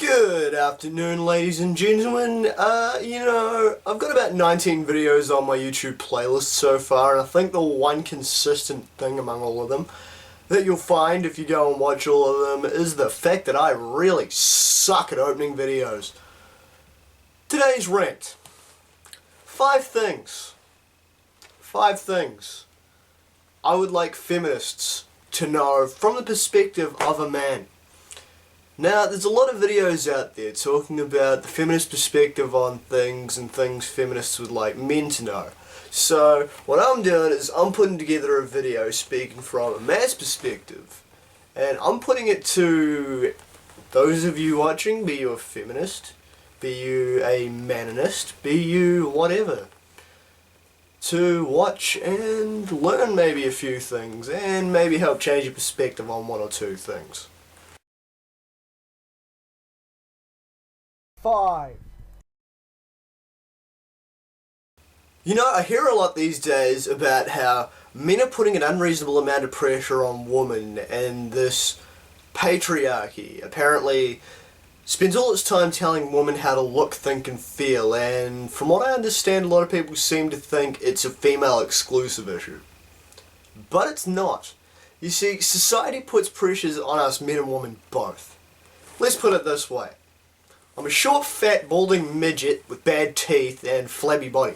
Good afternoon, ladies and gentlemen. I've got about 19 videos on my YouTube playlist so far, and I think the one consistent thing among all of them that you'll find if you go and watch all of them is the fact that I really suck at opening videos. Today's rant. 5 things I would like feminists to know from the perspective of a man. Now, there's a lot of videos out there talking about the feminist perspective on things and things feminists would like men to know. So, what I'm doing is I'm putting together a video speaking from a man's perspective, and I'm putting it to those of you watching, be you a feminist, be you a manist, be you whatever, to watch and learn maybe a few things, and maybe help change your perspective on 1 or 2 things. 5. You know, I hear a lot these days about how men are putting an unreasonable amount of pressure on women, and this patriarchy apparently spends all its time telling women how to look, think and feel, and from what I understand, a lot of people seem to think it's a female exclusive issue. But it's not. You see, society puts pressures on us men and women both. Let's put it this way. I'm a short, fat, balding midget with bad teeth and flabby body.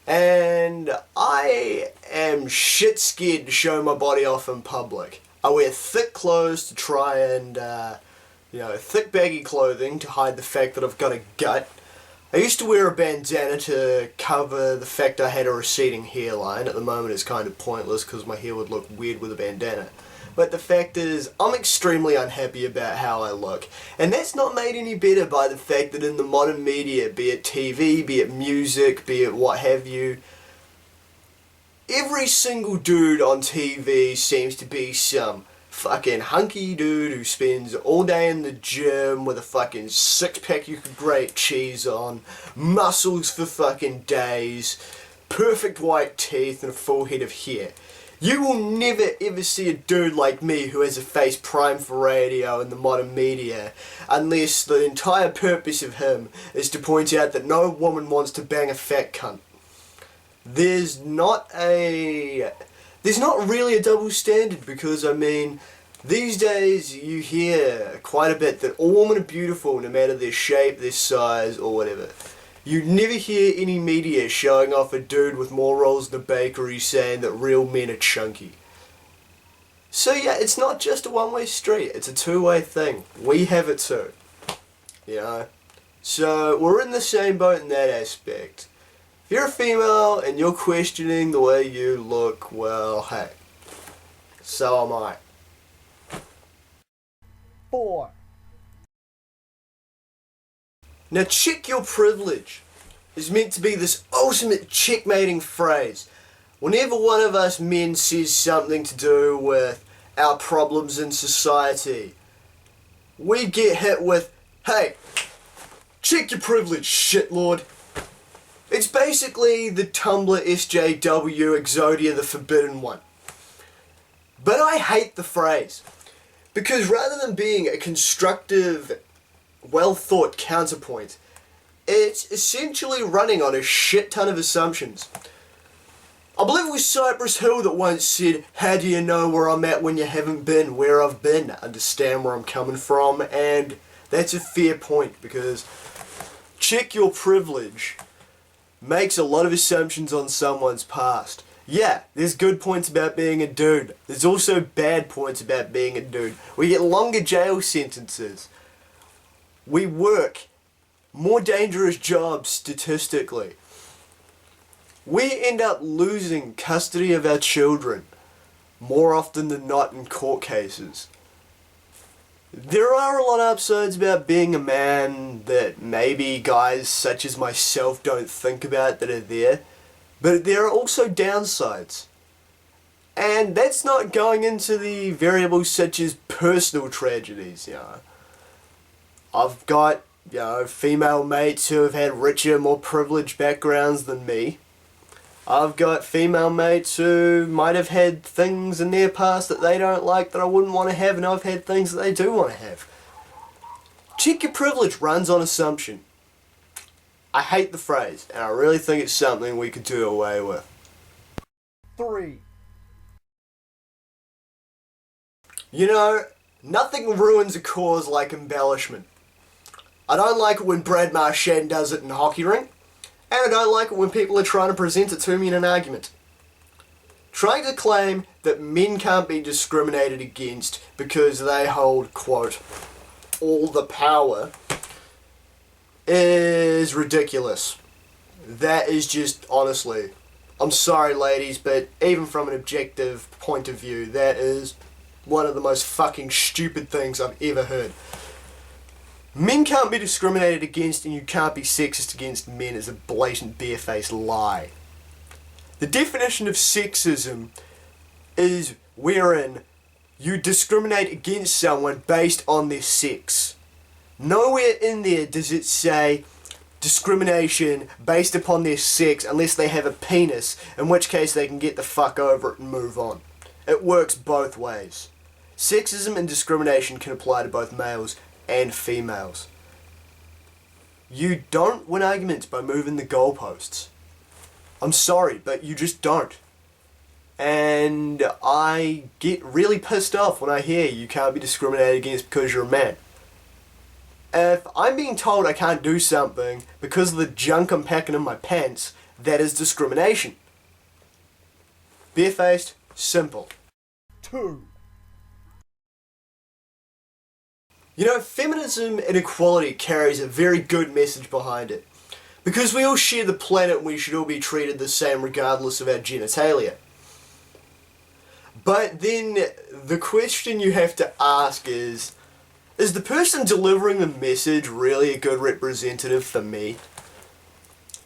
And I am shit scared to show my body off in public. I wear thick clothes to try and, thick baggy clothing to hide the fact that I've got a gut. I used to wear a bandana to cover the fact I had a receding hairline. At the moment it's kind of pointless because my hair would look weird with a bandana. But the fact is, I'm extremely unhappy about how I look. And that's not made any better by the fact that in the modern media, be it TV, be it music, be it what have you, every single dude on TV seems to be some fucking hunky dude who spends all day in the gym with a fucking 6-pack you could grate cheese on, muscles for fucking days, perfect white teeth and a full head of hair. You will never ever see a dude like me who has a face primed for radio in the modern media unless the entire purpose of him is to point out that no woman wants to bang a fat cunt. There's not really a double standard because, I mean, these days you hear quite a bit that all women are beautiful no matter their shape, their size or whatever. You never hear any media showing off a dude with more rolls in the bakery saying that real men are chunky. So yeah, it's not just a one-way street, it's a two-way thing. We have it too. You know? So we're in the same boat in that aspect. If you're a female and you're questioning the way you look, well, hey, so am I. 4. Now, check your privilege is meant to be this ultimate checkmating phrase. Whenever one of us men says something to do with our problems in society, we get hit with, hey, check your privilege, shitlord. It's basically the Tumblr SJW Exodia the Forbidden One. But I hate the phrase, because rather than being a constructive, well-thought counterpoint, it's essentially running on a shit ton of assumptions. I believe it was Cypress Hill that once said, how do you know where I'm at when you haven't been where I've been? Understand where I'm coming from, and that's a fair point, because check your privilege makes a lot of assumptions on someone's past. Yeah, there's good points about being a dude. There's also bad points about being a dude. We get longer jail sentences. We work more dangerous jobs statistically. We end up losing custody of our children more often than not in court cases. There are a lot of upsides about being a man that maybe guys such as myself don't think about that are there, but there are also downsides. And that's not going into the variables such as personal tragedies, you know. I've got, female mates who have had richer, more privileged backgrounds than me. I've got female mates who might have had things in their past that they don't like that I wouldn't want to have, and I've had things that they do want to have. Check your privilege runs on assumption. I hate the phrase, and I really think it's something we could do away with. 3. You know, nothing ruins a cause like embellishment. I don't like it when Brad Marchand does it in a hockey rink, and I don't like it when people are trying to present it to me in an argument. Trying to claim that men can't be discriminated against because they hold, quote, all the power is ridiculous. That is just, honestly, I'm sorry ladies, but even from an objective point of view, that is one of the most fucking stupid things I've ever heard. Men can't be discriminated against and you can't be sexist against men is a blatant barefaced lie. The definition of sexism is wherein you discriminate against someone based on their sex. Nowhere in there does it say discrimination based upon their sex unless they have a penis, in which case they can get the fuck over it and move on. It works both ways. Sexism and discrimination can apply to both males and females. You don't win arguments by moving the goalposts. I'm sorry, but you just don't. And I get really pissed off when I hear you can't be discriminated against because you're a man. If I'm being told I can't do something because of the junk I'm packing in my pants, that is discrimination. Barefaced, simple. 2. You know, feminism and equality carries a very good message behind it. Because we all share the planet and we should all be treated the same regardless of our genitalia. But then the question you have to ask is the person delivering the message really a good representative for me?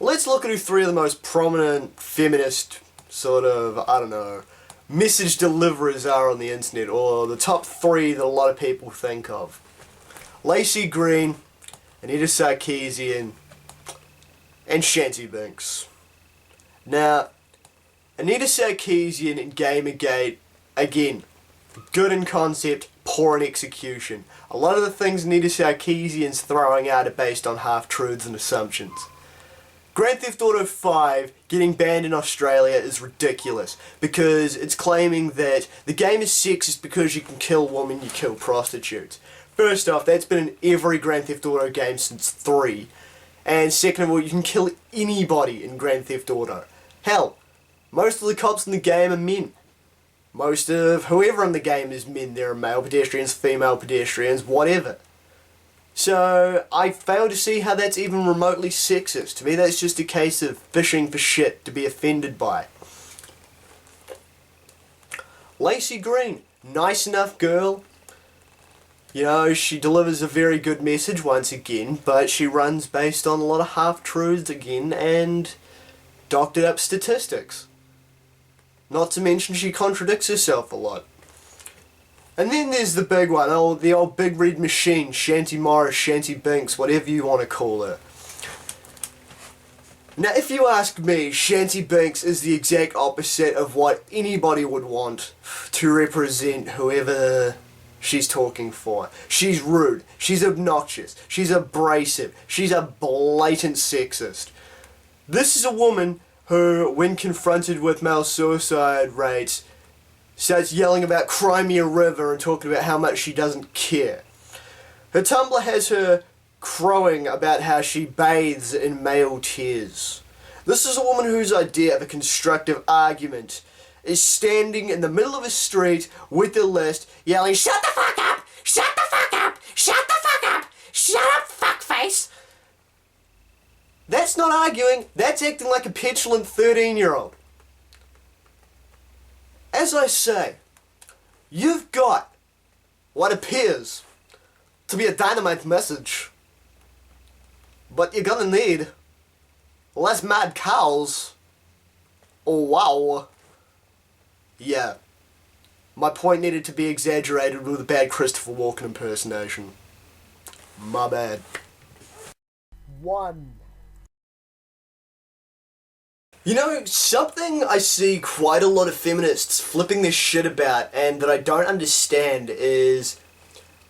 Let's look at who 3 of the most prominent feminist sort of, I don't know, message deliverers are on the internet, or the top 3 that a lot of people think of. Lacey Green, Anita Sarkeesian, and Shanty Binks. Now, Anita Sarkeesian and Gamergate, again, good in concept, poor in execution. A lot of the things Anita Sarkeesian's throwing out are based on half-truths and assumptions. Grand Theft Auto 5 getting banned in Australia is ridiculous because it's claiming that the game is sexist because you can kill women, you kill prostitutes. First off, that's been in every Grand Theft Auto game since 3. And second of all, you can kill anybody in Grand Theft Auto. Hell, most of the cops in the game are men. Most of whoever in the game is men. There are male pedestrians, female pedestrians, whatever. So, I fail to see how that's even remotely sexist. To me, that's just a case of fishing for shit to be offended by. Lacey Green, nice enough girl. You know, she delivers a very good message once again, but she runs based on a lot of half-truths again and doctored up statistics. Not to mention she contradicts herself a lot. And then there's the big one, the old big red machine, Shanty Morris, Shanty Binks, whatever you want to call her. Now, if you ask me, Shanty Binks is the exact opposite of what anybody would want to represent whoever she's talking for. She's rude, she's obnoxious, she's abrasive, she's a blatant sexist. This is a woman who, when confronted with male suicide rates, starts yelling about Crimea River and talking about how much she doesn't care. Her Tumblr has her crowing about how she bathes in male tears. This is a woman whose idea of a constructive argument is standing in the middle of a street with a list yelling, "Shut the fuck up! Shut the fuck up! Shut the fuck up! Shut up, fuckface!" That's not arguing, that's acting like a petulant 13-year-old. As I say, you've got what appears to be a dynamite message, but you're gonna need less mad cows. Oh wow. Yeah. My point needed to be exaggerated with a bad Christopher Walken impersonation. My bad. 1. You know, something I see quite a lot of feminists flipping this shit about and that I don't understand is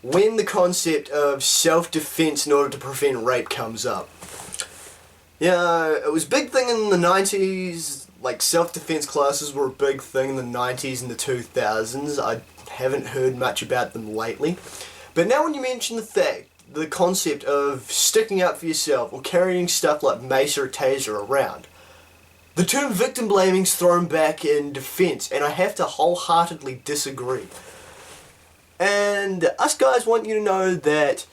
when the concept of self-defense in order to prevent rape comes up. Yeah, it was a big thing in the 90s, like self-defense classes were a big thing in the 90s and the 2000s. I haven't heard much about them lately. But now when you mention the concept of sticking up for yourself or carrying stuff like mace or a taser around, the term victim blaming is thrown back in defense, and I have to wholeheartedly disagree. And us guys want you to know that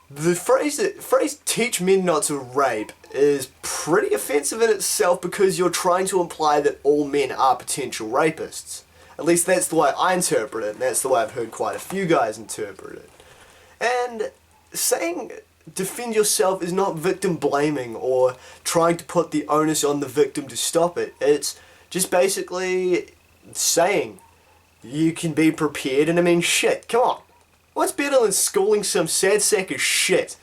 the phrase teach men not to rape is pretty offensive in itself, because you're trying to imply that all men are potential rapists. At least that's the way I interpret it, and that's the way I've heard quite a few guys interpret it. And saying defend yourself is not victim blaming or trying to put the onus on the victim to stop it. It's just basically saying you can be prepared, and I mean, shit, come on. What's better than schooling some sad sack of shit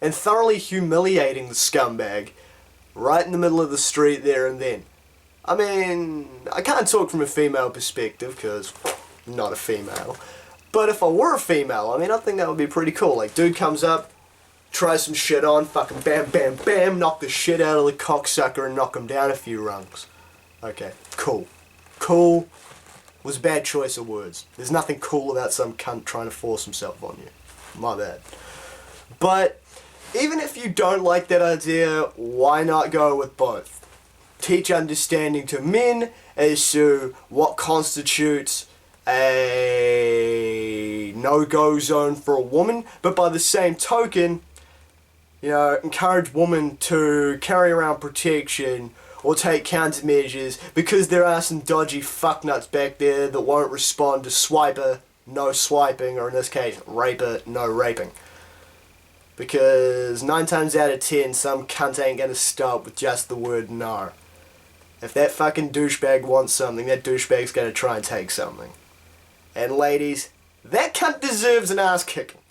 and thoroughly humiliating the scumbag right in the middle of the street there and then? I mean, I can't talk from a female perspective because I'm not a female. But if I were a female, I mean, I think that would be pretty cool. Like, dude comes up, tries some shit on, fucking bam, bam, bam, knock the shit out of the cocksucker and knock him down a few rungs. Okay, cool. Cool was a bad choice of words. There's nothing cool about some cunt trying to force himself on you. My bad. But even if you don't like that idea, why not go with both? Teach understanding to men as to what constitutes a no-go zone for a woman, but by the same token, you know, encourage women to carry around protection or take countermeasures, because there are some dodgy fucknuts back there that won't respond to swiper, no swiping, or in this case, raper, no raping. Because 9 times out of 10, some cunt ain't gonna stop with just the word no. If that fucking douchebag wants something, that douchebag's gonna try and take something. And ladies, that cunt deserves an ass kicking.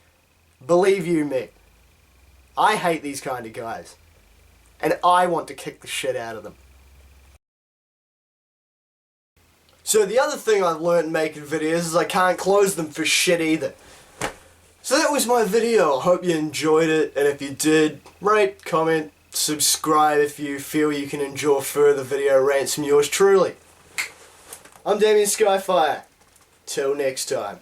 Believe you me. I hate these kind of guys. And I want to kick the shit out of them. So the other thing I've learned making videos is I can't close them for shit either. So that was my video. I hope you enjoyed it, and if you did, rate, comment, subscribe if you feel you can enjoy further video rants from yours truly. I'm Damian Skyfire. Till next time.